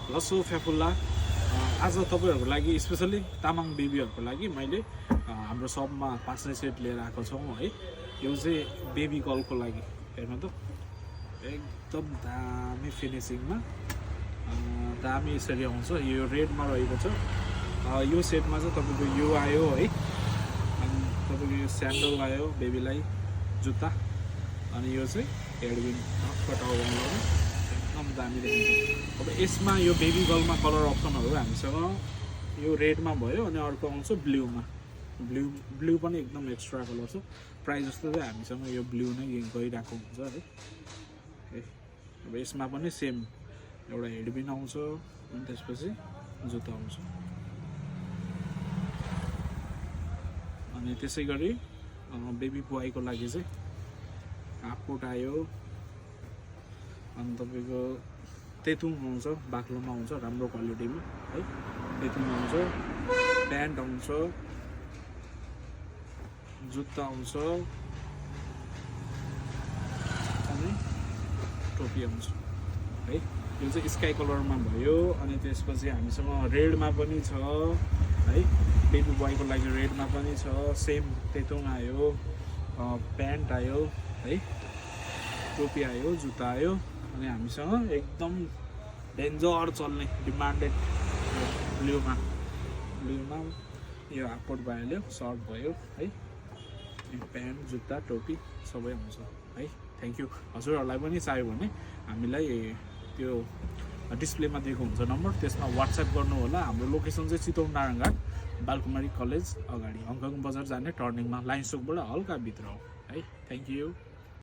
लसो फ्याफुल्ला आज तपाईँहरूको लागि स्पेसली तामाङ बेबीहरूको लागि मैले हाम्रो सबमा 5 सेट लिएर आएको छौँ है। यो चाहिँ बेबी गर्लको लागि हेर्नु त एकदम दामी फिनिसिङमा दामी यसरी आउँछ। यो रेडमा रहेको छ। यो सेटमा चाहिँ तपाईँको यो आयो है, अनि तपाईँको यो स्यान्डल आयो बेबीलाई, जुत्ता, अनि यो चाहिँ हेडविन कटाउनु एकदम दामी देखिन्छ। अब यसमा यो बेबी गर्लमा कलर अप्सनहरू हामीसँग यो रेडमा भयो, अनि अर्को आउँछ ब्लूमा। ब्लू पनि एकदम एक्स्ट्रा कलर छ। प्राइस जस्तो चाहिँ हामीसँग यो ब्लू नै गइरहेको हुन्छ है। अब यसमा पनि सेम एउटा हेडबिन आउँछ, अनि त्यसपछि जुत्ता आउँछ। अनि त्यसै गरी बेबी बोयको लागि चाहिँ हाफ कोट आयो, अनि तपाईँको तेतुङ आउँछ, बाक्लोमा आउँछ, राम्रो क्वालिटीमा है। तेतुङ आउँछ, प्यान्ट आउँछ, जुत्ता आउँछ, अनि टोपी आउँछ है। यो चाहिँ स्काई कलरमा भयो। अनि त्यसपछि हामीसँग रेडमा पनि छ है, बेबी बोयको लागि रेडमा पनि छ। सेम तेतुङ आयो, प्यान्ट आयो है, टोपी आयो, जुत्ता आयो, अनि हामीसँग एकदम डेन्जर चल्ने डिमान्डेड ब्लूमा यो हाफ कोट भइहाल्यो, सर्ट भयो है, प्यान्ट, जुत्ता, टोपी सबै आउँछ है। Thank you. हजुरहरूलाई पनि चाहियो भने हामीलाई त्यो डिस्प्लेमा दिएको हुन्छ नम्बर, त्यसमा वाट्सएप गर्नु होला। हाम्रो लोकेसन चाहिँ चितवन नारायणघाट, बालकुमारी कलेज अगाडि, हङकङ बजार जाने टर्निङमा, लाइन चोकबाट हल्का भित्र हो है। Thank you.